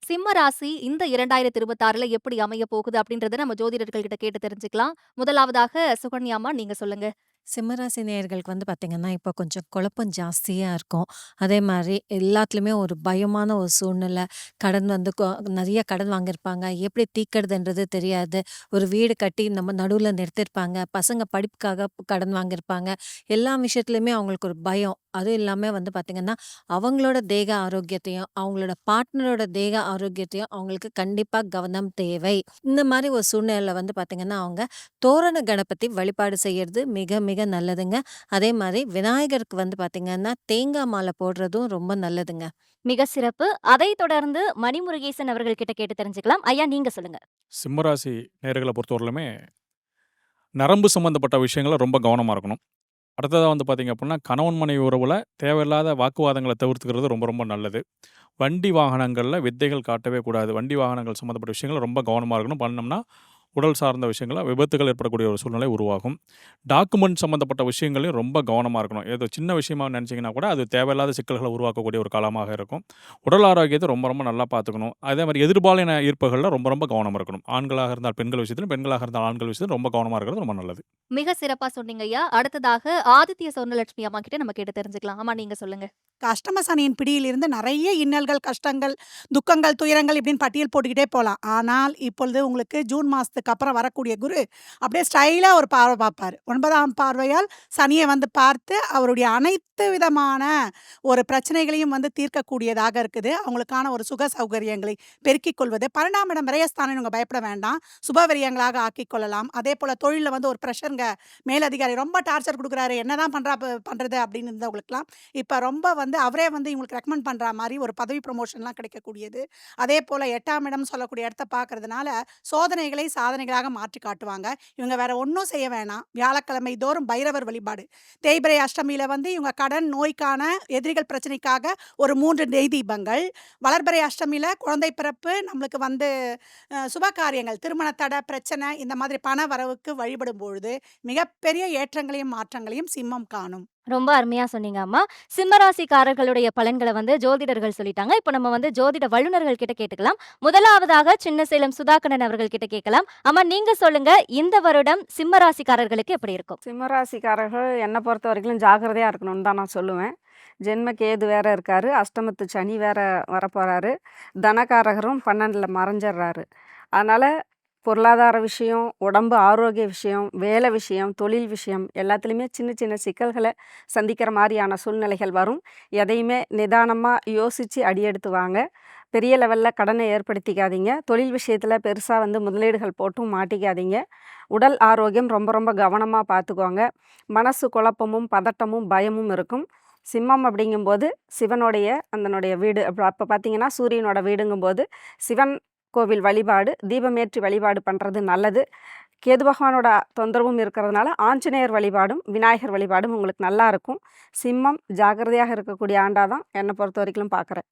சிம்ம ராசி இந்த 2026ல எப்படி அமைய போகுது அப்படின்றத நம்ம ஜோதிடர்கள் கிட்ட கேட்டு தெரிஞ்சுக்கலாம். முதலாவதாக சுகன்யாம்மா நீங்க சொல்லுங்க. சிம்மராசி நேயர்களுக்கு பார்த்தீங்கன்னா, இப்போ கொஞ்சம் குழப்பம் ஜாஸ்தியா இருக்கும். அதே மாரி எல்லாத்துலயுமே ஒரு பயமான ஒரு சூழ்நிலை. கடன் வந்து நெறைய கடன் வாங்கியிருப்பாங்க. எப்படி தீர்க்கிறதுன்றது தெரியாது. ஒரு வீடு கட்டி நம்ம நடுவுல நிறுத்தியிருப்பாங்க. பசங்க படிப்புக்காக கடன் வாங்கியிருப்பாங்க. எல்லா விஷயத்துலயுமே அவங்களுக்கு ஒரு பயம். அதுவும் இல்லாம பார்த்தீங்கன்னா, அவங்களோட தேக ஆரோக்கியத்தையும், அவங்களோட பார்ட்னரோட தேக ஆரோக்கியத்தையும் அவங்களுக்கு கண்டிப்பா கவனம் தேவை. இந்த மாரி ஒரு சூழ்நிலையில பார்த்தீங்கன்னா, அவங்க தோரண கணபதி வழிபாடு செய்யறது மிக மிக நல்லதுங்க. அதே மாரி விநாயகருக்கு பார்த்தீங்கன்னா, தேங்காய் மாலை போடுறதும் ரொம்ப நல்லதுங்க. மிக சிறப்பு. அதைத் தொடர்ந்து மணிமுருகேசன் அவர்கள் கிட்ட கேட்டு தெரிஞ்சுக்கலாம். ஐயா நீங்க சொல்லுங்க. சிம்மராசி நேயர்கள பொறுத்தவரையிலுமே, நரம்பு சம்மந்தப்பட்ட விஷயங்கள்ல ரொம்ப கவனமா இருக்கணும். அடுத்ததா பார்த்தீங்க அப்புட்ன்னா, கணவன் மனைவி உறவுல தேவையில்லாத வாக்குவாதங்கள தவிர்த்துக்கிறது ரொம்ப ரொம்ப நல்லது. வண்டி வாகனங்கள்ல வித்தைகள் காட்டவே கூடாது. வண்டி வாகனங்கள் சம்மந்தப்பட்ட விஷயங்கள்ல ரொம்ப கவனமா இருக்கணும். பண்ணோம்னா, உடல் சார்ந்த விஷயங்கள்ல விபத்துகள் ஏற்படக்கூடிய ஒரு சூழ்நிலை உருவாகும். டாக்குமெண்ட் சம்மந்தப்பட்ட விஷயங்களையும் ரொம்ப கவனமா இருக்கணும். ஏதோ சின்ன விஷயமா நெனச்சீங்கன்னா கூட, அது தேவையில்லாத சிக்கல்கள உருவாக்கக்கூடிய ஒரு காலமாக இருக்கும். உடல் ஆரோக்கியத்த ரொம்ப ரொம்ப நல்லா பார்த்துக்கணும். அதே மாரி எதிர்பாலின ஈர்ப்புகள்ல ரொம்ப ரொம்ப கவனம் இருக்கணும். ஆண்களாக இருந்தால் பெண்கள் விஷயத்திலும், பெண்களாக இருந்தால் ஆண்கள் விஷயத்திலும் ரொம்ப கவனமா இருக்கிறது ரொம்ப நல்லது. மிக சிறப்பா சொன்னீங்க ஐயா. அடுத்ததாக ஆதித்ய சொர்ணலட்சுமி அம்மா கிட்ட நம்ம கேட்டு தெரிஞ்சுக்கலாம். அம்மா நீங்க சொல்லுங்க. அஷ்டம சனியின் பிடியிலிருந்து நிறைய இன்னல்கள், கஷ்டங்கள், துக்கங்கள், துயரங்கள் இப்படின்னு பட்டியல் போட்டுக்கிட்டே போலாம். ஆனால், இப்பொழுது உங்களுக்கு ஜூன் மாசத்துக்கு அப்புறம் வரக்கூடிய குரு, அப்படியே ஸ்டைலா ஒரு பார்வை பார்ப்பாரு. 9ஆம் பார்வையால் சனிய பார்த்து, அவருடைய அனைத்து விதமான ஒரு பிரச்சனைகளையும் தீர்க்கக்கூடியதாக இருக்குது. அவங்களுக்கான ஒரு சுக சௌகரியங்களை பெருக்கிக் கொள்வது. 12ஆம் இடம் விரயஸ்தானம் நீங்க பயப்பட வேண்டாம். சுப விரயங்களாக ஆக்கிக் கொள்ளலாம். அதேபோல தொழில்ல ஒரு பிரஷர்ங்க. மேலதிகாரி ரொம்ப டார்ச்சர் குடுக்குறாரு. என்னதான் பண்றது அப்படின்னு இருந்தவங்களுக்கெல்லாம், இப்ப ரொம்ப அவரே இவங்களுக்கு ரெக்கமெண்ட் பண்ற மாரி ஒரு பதவி ப்ரமோஷன்லாம் கிடைக்கக்கூடியது. அதேபோல 8ஆம் இடம் சொல்லக்கூடிய இடத்த பார்க்கறதுனால, சோதனைகளை சாதனைகளாக மாற்றி காட்டுவாங்க. இவங்க வேற ஒண்ணும் செய்ய வேணாம். வியாழக்கிழமை தோறும் பைரவர் வழிபாடு. தேய்பிறை அஷ்டமியில இவங்க கடன், நோய்க்கான எதிரிகள் பிரச்சனைக்காக ஒரு 3 நெய் தீபங்கள். வளர்பிறை அஷ்டமியில குழந்தை பிறப்பு, நம்மளுக்கு சுப காரியங்கள், திருமண தடை, பிரச்சனை இந்த மாதிரி பண வரவுக்கு வழிபடும் பொழுது, மிகப்பெரிய ஏற்றங்களையும், மாற்றங்களையும் சிம்மம் காணும். ரொம்ப அருமையா சொன்னீங்க அம்மா. சிம்ம ராசிக்காரர்களுடைய பலன்கள ஜோதிடர்கள் சொல்லிட்டாங்க. இப்போ நம்ம ஜோதிட வல்லுனர்கள் கிட்ட கேட்டுக்கலாம். முதலாவதாக சின்னசேலம் சுதாகரன் அவர்கள் கிட்ட கேட்கலாம். அம்மா நீங்க சொல்லுங்க, இந்த வருடம் சிம்ம ராசிக்காரர்களுக்கு எப்படி இருக்கும்? சிம்மராசிக்காரர்கள் என்னை பொறுத்த வரைக்கும் ஜாக்கிரதையாக இருக்கணும்னு தான் நான் சொல்லுவேன். ஜென்ம கேது வேற இருக்காரு, அஷ்டமத்து சனி வேற வரப்போறாரு, தனகாரகரும் 12ல் மறைஞ்சிடுறாரு. அதனால் பொருளாதார விஷயம், உடம்பு ஆரோக்கிய விஷயம், வேலை விஷயம், தொழில் விஷயம் எல்லாத்துலேயுமே சின்ன சின்ன சிக்கல்களை சந்திக்கிற மாதிரியான சூழ்நிலைகள் வரும். எதையுமே நிதானமாக யோசித்து அடியெடுத்து வாங்க. பெரிய லெவலில் கடனை ஏற்படுத்திக்காதீங்க. தொழில் விஷயத்தில் பெருசாக முதலீடுகள் போட்டும் மாட்டிக்காதீங்க. உடல் ஆரோக்கியம் ரொம்ப ரொம்ப கவனமாக பார்த்துக்கோங்க. மனசு குழப்பமும் பதட்டமும் பயமும் இருக்கும். சிம்மம் அப்படிங்கும்போது சிவனுடைய அதனுடைய வீடு. அப்போ பார்த்தீங்கன்னா சூரியனோட வீடுங்கும்போது சிவன் கோவில் வழிபாடு, தீபமேற்றி வழிபாடு பண்ணுறது நல்லது. கேது பகவானோட தொந்தரவும் இருக்கிறதுனால ஆஞ்சநேயர் வழிபாடும் விநாயகர் வழிபாடும் உங்களுக்கு நல்லா இருக்கும். சிம்மம் ஜாக்கிரதையாக இருக்கக்கூடிய ஆண்டாக தான் என்னை பொறுத்த வரைக்கும் பார்க்குறேன்.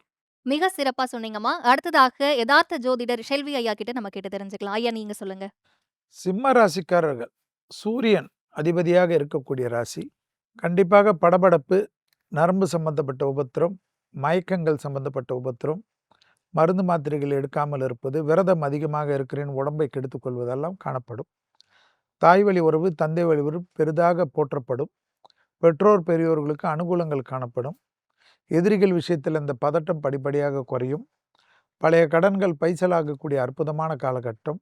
மிக சிறப்பா சொன்னீங்கம்மா. அடுத்ததாக யதார்த்த ஜோதிடர் ஷெல்வி ஐயா கிட்ட நம்ம கேட்டு தெரிஞ்சுக்கலாம். ஐயா நீங்க சொல்லுங்க. சிம்ம ராசிக்காரர்கள் சூரியன் அதிபதியாக இருக்கக்கூடிய ராசி. கண்டிப்பாக படபடப்பு, நரம்பு சம்பந்தப்பட்ட உபத்திரம், மயக்கங்கள் சம்பந்தப்பட்ட உபத்திரம், மருந்து மாத்திரைகள் எடுக்காமல் இருப்பது, விரதம் அதிகமாக இருக்கிறேன் உடம்பை கெடுத்துக் கொள்வதெல்லாம் காணப்படும். தாய் வழி உறவு, தந்தை வழி உறவு பெரிதாக போற்றப்படும். பெற்றோர் பெரியோர்களுக்கு அனுகூலங்கள் காணப்படும். எதிரிகள் விஷயத்தில் இந்த பதட்டம் படிப்படியாக குறையும். பழைய கடன்கள் பைசலாகக்கூடிய அற்புதமான காலகட்டம்.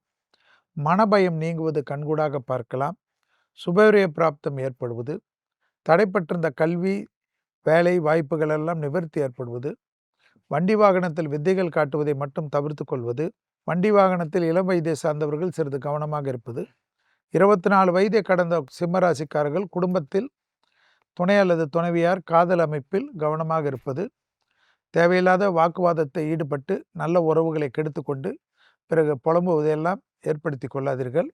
மனபயம் நீங்குவது கண்கூடாக பார்க்கலாம். சுபவிரய பிராப்தம் ஏற்படுவது, தடைப்பட்டிருந்த கல்வி, வேலை வாய்ப்புகள் எல்லாம் நிவர்த்தி ஏற்படுவது, வண்டி வாகனத்தில் வித்தைகள் காட்டுவதை மட்டும் தவிர்த்து கொள்வது, வண்டி வாகனத்தில் இளம் வயதை சார்ந்தவர்கள் சிறிது கவனமாக இருப்பது, 24 வயதை கடந்த சிம்மராசிக்காரர்கள் குடும்பத்தில் துணை அல்லது துணைவியார் காதல் அமைப்பில் கவனமாக இருப்பது, தேவையில்லாத வாக்குவாதத்தை ஈடுபட்டு நல்ல உறவுகளை கெடுத்துக்கொண்டு பிறகு புலம்புவதையெல்லாம் ஏற்படுத்தி கொள்ளாதீர்கள்.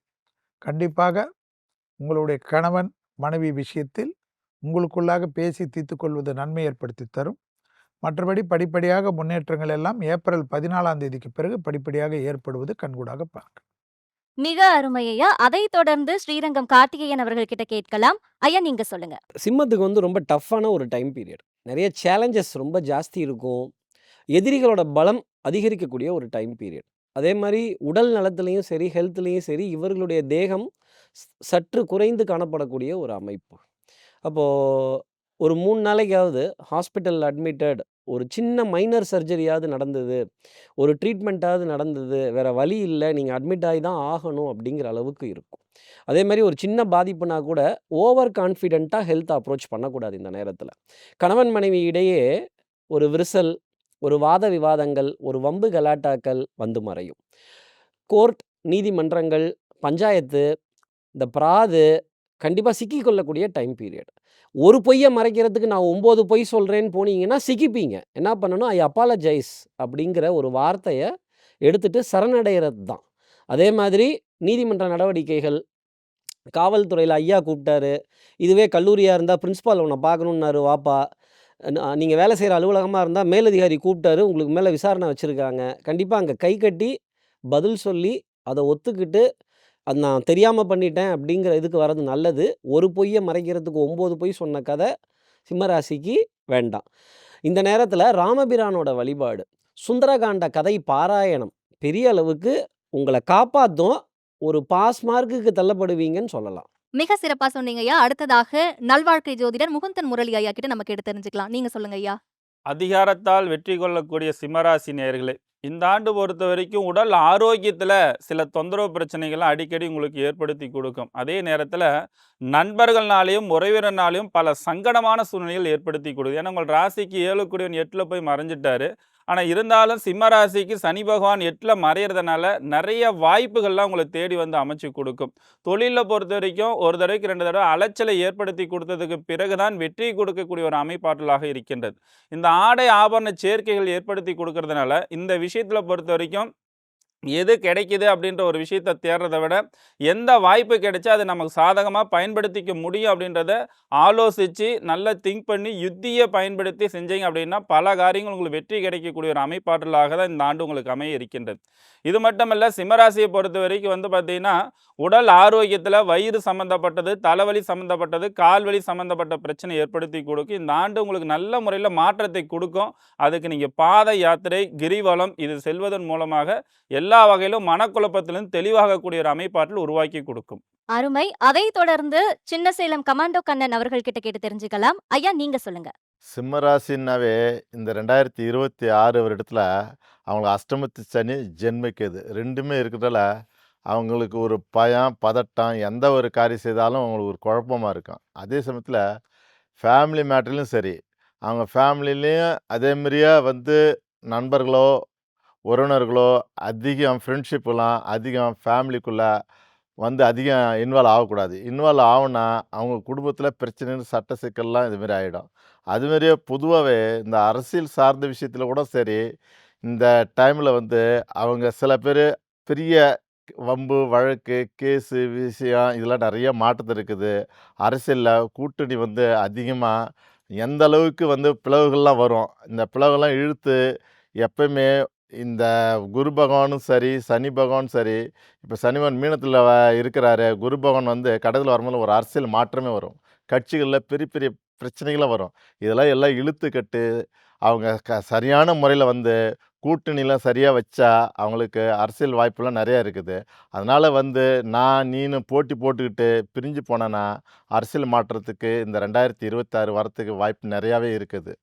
கண்டிப்பாக உங்களுடைய கணவன் மனைவி விஷயத்தில் உங்களுக்குள்ளாக பேசி தீர்த்து கொள்வது நன்மை ஏற்படுத்தி தரும். மற்றபடி படிப்படியாக முன்னேற்றங்கள் எல்லாம் ஏப்ரல் 14ஆம் தேதிக்கு பிறகு படிப்படியாக ஏற்படுவது கண்கூடாக பார்க்க. மிக அருமை ஐயா. அதைத் தொடர்ந்து ஸ்ரீரங்கம் கார்த்திகேயன் அவர்கள் கிட்ட கேட்கலாம். ஐயா நீங்க சொல்லுங்க. சிம்மத்துக்கு ரொம்ப டஃப்பான ஒரு டைம் பீரியட். நிறைய சேலஞ்சஸ் ரொம்ப ஜாஸ்தி இருக்கும். எதிரிகளோட பலம் அதிகரிக்கக்கூடிய ஒரு டைம் பீரியட். அதே மாரி உடல் நலத்திலயும் சரி, ஹெல்த்லயும் சரி இவர்களுடைய தேகம் சற்று குறைந்து காணப்படக்கூடிய ஒரு அமைப்பு. அப்போ ஒரு 3 நாளைக்காவது ஹாஸ்பிட்டல் அட்மிட்டட் ஒரு சின்ன மைனர் சர்ஜரியாவது நடந்தது, ஒரு ட்ரீட்மெண்ட்டாவது நடந்தது, வேற வழி இல்ல, நீங்க அட்மிட் ஆயி தான் ஆகணும் அப்படிங்கிற அளவுக்கு இருக்கும். அதே மாரி ஒரு சின்ன பாதிப்புனா கூட ஓவர் கான்ஃபிடென்ட்டா ஹெல்த் அப்ரோச் பண்ணக்கூடாது இந்த நேரத்தில. கணவன் மனைவி இடையே ஒரு விரிசல், ஒரு வாத விவாதங்கள், ஒரு வம்பு கலாட்டாக்கள் வந்து மறையும். கோர்ட், நீதிமன்றங்கள், பஞ்சாயத்து, இந்த பிராது கண்டிப்பா சிக்கிக் கொள்ளக்கூடிய டைம் பீரியட். ஒரு பொய்ய மறைக்கிறதுக்கு நான் 9 பொய் சொல்றேன்னு போனீங்கன்னா சிக்கிப்பீங்க. என்ன பண்ணணும்? ஐ அப்பாலஜைஸ் அப்படிங்கிற ஒரு வார்த்தைய எடுத்துட்டு சரணடைறது தான். அதே மாதிரி நீதிமன்ற நடவடிக்கைகள், காவல்துறையில ஐயா கூப்பிட்டாரு. இதுவே கல்லூரியா இருந்தா பிரின்சிபால் உன்ன பார்க்கணும்னாரு வாப்பா. நீங்க வேலை செய்ற அலுவலகமா இருந்தா மேலதிகாரி கூப்பிட்டாரு. உங்களுக்கு மேல விசாரணை வச்சிருக்காங்க. கண்டிப்பா அங்க கை கட்டி பதில் சொல்லி, அத ஒத்துக்கிட்டு, அது நான் தெரியாம பண்ணிட்டேன் அப்படிங்கிற இதுக்கு வர்றது நல்லது. ஒரு பொய்ய மறைக்கிறதுக்கு 9 பொய் சொன்ன கத சிம்மராசிக்கு வேண்டாம். இந்த நேரத்தில ராமபிரானோட வழிபாடு, சுந்தரகாண்ட கதை பாராயணம் பெரிய அளவுக்கு உங்கள காப்பாத்தும். ஒரு பாஸ் மார்க்குக்கு தள்ளப்படுவீங்கன்னு சொல்லலாம். மிக சிறப்பா சொன்னீங்க ஐயா. அடுத்ததாக நல்வாழ்க்கை ஜோதிடர் முகுந்தன் முரளி ஐயா கிட்ட நம்ம கேட்டு தெரிஞ்சுக்கலாம். நீங்க சொல்லுங்க ஐயா. அதிகாரத்தால் வெற்றி கொள்ளக்கூடிய சிம்மராசி நேயர்களே, இந்த ஆண்டு பொறுத்த வரைக்கும் உடல் ஆரோக்கியத்தில் சில தொந்தரவு பிரச்சனைகள்லாம் அடிக்கடி உங்களுக்கு ஏற்படுத்தி கொடுக்கும். அதே நேரத்தில் நண்பர்கள்னாலையும் உறவினர்னாலையும் பல சங்கடமான சூழ்நிலைகள் ஏற்படுத்தி கொடுக்கும். ஏன்னா உங்கள் ராசிக்கு 7 கூடியவன் 8ல் போய் மறைஞ்சிட்டாரு. ஆனால் இருந்தாலும் சிம்ம ராசிக்கு சனி பகவான் 8ல் மறையிறதுனால நிறைய வாய்ப்புகள்லாம் உங்களை தேடி வந்து அமைச்சு கொடுக்கும். தொழிலில் பொறுத்த வரைக்கும் ஒரு தடவைக்கு 2 தடவை அலைச்சலை ஏற்படுத்தி கொடுத்ததுக்கு பிறகுதான் வெற்றி கொடுக்கக்கூடிய ஒரு அமைப்பாற்றலாக இருக்கின்றது. இந்த ஆடை ஆபரண சேர்க்கைகள் ஏற்படுத்தி கொடுக்கறதுனால இந்த விஷயத்தில் பொறுத்த வரைக்கும் எது கிடைக்குது அப்படின்ற ஒரு விஷயத்தை தேடுறத விட எந்த வாய்ப்பு கிடைச்சா அதை நமக்கு சாதகமாக பயன்படுத்திக்க முடியும் அப்படின்றத ஆலோசித்து நல்லா திங்க் பண்ணி யுத்தியை பயன்படுத்தி செஞ்சீங்க அப்படின்னா பல காரியங்கள் உங்களுக்கு வெற்றி கிடைக்கக்கூடிய ஒரு அமைப்பாற்றலாக தான் இந்த ஆண்டு உங்களுக்கு அமைய இருக்கின்றது. இது மட்டுமல்ல, சிம்மராசியை பொறுத்த வரைக்கும் வந்து பார்த்தீங்கன்னா உடல் ஆரோக்கியத்தில் வயிறு சம்மந்தப்பட்டது, தலைவலி சம்மந்தப்பட்டது, கால்வலி சம்மந்தப்பட்ட பிரச்சனை ஏற்படுத்தி கொடுக்கும். இந்த ஆண்டு உங்களுக்கு நல்ல முறையில் மாற்றத்தை கொடுக்கும். அதுக்கு நீங்கள் பாத யாத்திரை, கிரிவலம் இது செல்வதன் மூலமாக எல்லா வகையிலும் மனக்குழப்பத்திலிருந்து தெளிவாகக்கூடிய ஒரு அமைப்பாற்றல் உருவாக்கி கொடுக்கும். அருமை. அதை தொடர்ந்து சின்ன சேலம் கமாண்டோ கண்ணன் அவர்கள் கிட்ட கேட்டு தெரிஞ்சுக்கலாம். ஐயா நீங்க சொல்லுங்க. சிம்மராசின்னாவே இந்த 2026 வருடத்தில் அவங்களுக்கு அஷ்டமத்து சனி, ஜென்மக்கேது 2மே இருக்கிறதால அவங்களுக்கு ஒரு பயம், பதட்டம், எந்த ஒரு காரியம் செய்தாலும் அவங்களுக்கு ஒரு குழப்பமாக இருக்கும். அதே சமயத்தில் ஃபேமிலி மேட்டர்லையும் சரி, அவங்க ஃபேமிலிலையும் அதேமாரியே வந்து நண்பர்களோ, உறவினர்களோ அதிகம் ஃப்ரெண்ட்ஷிப்லாம் அதிகம் ஃபேமிலிக்குள்ளே வந்து அதிகம் இன்வால்வ் ஆகக்கூடாது. இன்வால்வ் ஆகுனா அவங்க குடும்பத்தில் பிரச்சனைகள், சட்ட சிக்கல்லாம் இதுமாரி ஆகிடும். அதுமாரியே பொதுவாகவே இந்த அரசியல் சார்ந்த விஷயத்தில் கூட சரி, இந்த டைமில் வந்து அவங்க சில பேர் பெரிய வம்பு, வழக்கு, கேஸு, விஷயம் இதெல்லாம் நிறைய மாற்றத்து இருக்குது. அரசியலில் கூட்டணி வந்து அதிகமாக எந்த அளவுக்கு வந்து பிளவுகள்லாம் வரும். இந்த பிளவுகள்லாம் இழுத்து எப்பயுமே இந்த குரு பகவானும் சரி, சனி பகவானும் சரி, இப்போ சனி பகவான் மீனத்தில் இருக்கிறாரு. குரு பகவான் வந்து கடகத்தில் வரும்போது ஒரு அரசியல் மாற்றமே வரும். கட்சிகளில் பெரிய பெரிய பிரச்சனைகளும் வரும். இதெல்லாம் எல்லாம் இழுத்துக்கட்டு அவங்க சரியான முறையில் வந்து கூட்டணிலாம் சரியாக வச்சா அவங்களுக்கு அரசியல் வாய்ப்புலாம் நிறையா இருக்குது. அதனால் வந்து நான் நீனு போட்டி போட்டுக்கிட்டு பிரிஞ்சு போனேன்னா அரசியல் மாற்றத்துக்கு இந்த 2026 வரத்துக்கு வாய்ப்பு நிறையாவே இருக்குது.